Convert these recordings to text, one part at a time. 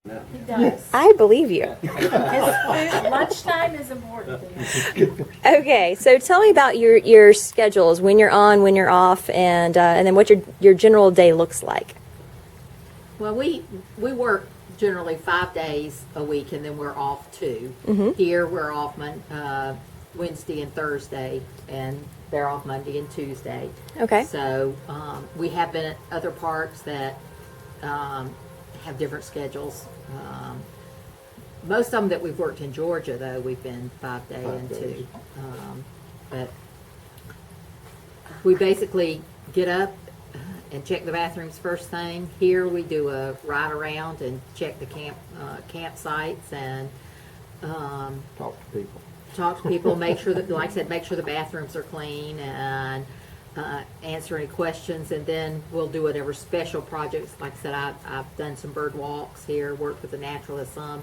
He does. I believe you. His food, lunchtime is important to him. Okay, so tell me about your schedules, when you're on, when you're off, and then what your general day looks like. Well, we work generally 5 days a week, and then we're off 2. Here we're off Wednesday and Thursday, and they're off Monday and Tuesday. Okay. So we have been at other parks that have different schedules. Most of them that we've worked in Georgia, though, we've been 5 day and 2. But we basically get up and check the bathrooms first thing. Here we do a ride around and check the campsites and Talk to people. make sure that, like I said, make sure the bathrooms are clean and answer any questions, and then we'll do whatever special projects. Like I said, I've done some bird walks here, worked with the naturalists some.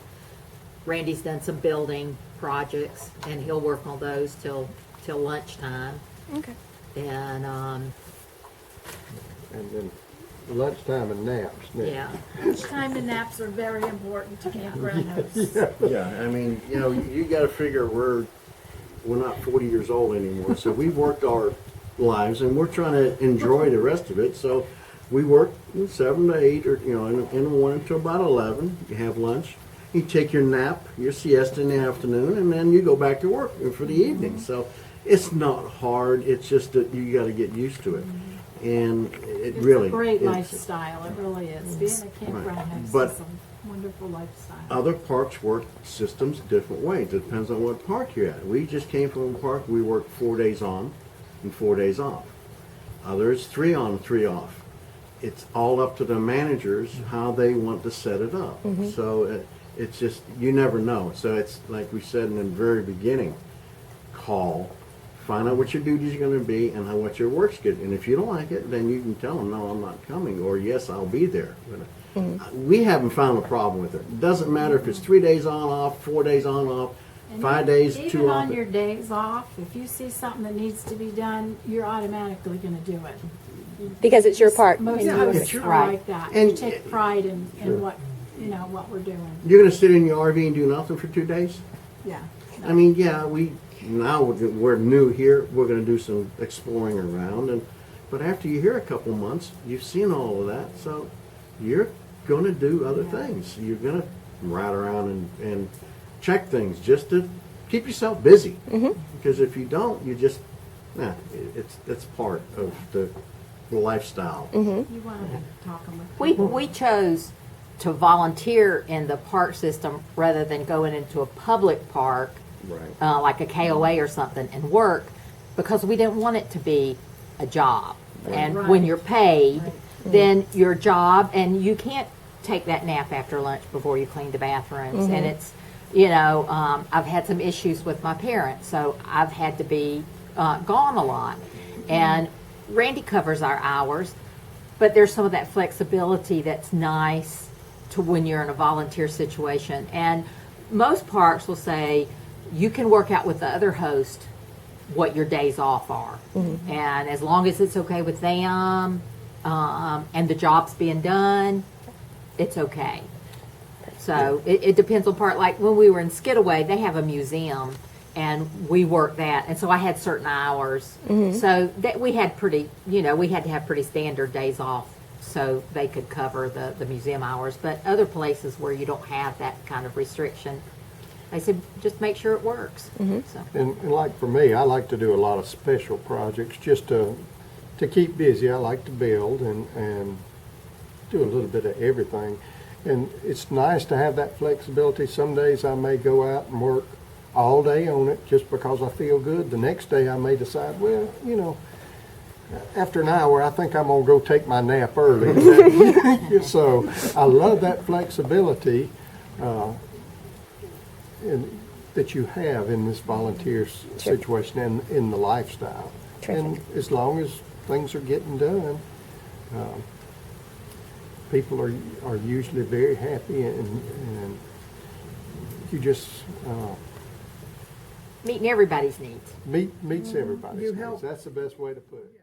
Randy's done some building projects, and he'll work on those till lunchtime. Okay. And And then lunchtime and naps. yeah, Lunchtime and naps are very important to campground hosts. Yeah, I mean, you got to figure we're not 40 years old anymore, so we've worked our lives and we're trying to enjoy the rest of it. So we work 7 to 8, or in the morning until about 11. You have lunch, you take your nap, your siesta in the afternoon, and then you go back to work for the evening. So it's not hard. It's just that you got to get used to it, and it It's really a great it's- lifestyle. It really is. Being a campground host But is a wonderful lifestyle. Other parks work systems different ways. It depends on what park you're at. We just came from a park, we worked 4 days on and 4 days off. Others, 3 on, 3 off. It's all up to the managers how they want to set it up. So it's just, you never know. So it's like we said in the very beginning, call, find out what your duties are going to be and what your work's good. And if you don't like it, then you can tell them, no, I'm not coming, or yes, I'll be there. We haven't found a problem with it. It doesn't matter if it's 3 days on, off, 4 days on, off, And 5 days, even 2 off. on your days off, if you see something that needs to be done, you're automatically going to do it. Because it's your park. Most and of you- us It's are your- like that. And- We take pride in what what we're doing. You're going to sit in your RV and do nothing for 2 days? Yeah. I mean, yeah, now we're new here. We're going to do some exploring around, but after you're here a couple months, you've seen all of that, so you're going to do other things. You're going to ride around and check things just to keep yourself busy. Because if you don't, you just it's part of the lifestyle. You want to talk them with we chose to volunteer in the park system rather than going into a public park, Right. like a KOA or something, and work, because we didn't want it to be a job. And Right. when you're paid, Right. then your job, and you can't take that nap after lunch before you clean the bathrooms. And it's, I've had some issues with my parents, so I've had to be gone a lot. And Randy covers our hours, but there's some of that flexibility that's nice to when you're in a volunteer situation. And most parks will say you can work out with the other host what your days off are. And as long as it's okay with them and the job's being done, it's okay. So it depends on part. Like when we were in Skidaway, they have a museum, and we worked that, and so I had certain hours. So that we had we had to have pretty standard days off so they could cover the museum hours. But other places where you don't have that kind of restriction, they said just make sure it works. So. And like for me, I like to do a lot of special projects just to keep busy. I like to build and do a little bit of everything. And it's nice to have that flexibility. Some days I may go out and work all day on it just because I feel good. The next day I may decide, well, after an hour, I think I'm going to go take my nap early. So I love that flexibility that you have in this volunteer situation and in the lifestyle. Terrific. And as long as things are getting done, people are usually very happy, and you just Meeting everybody's needs. meets everybody's You needs. help. That's the best way to put it.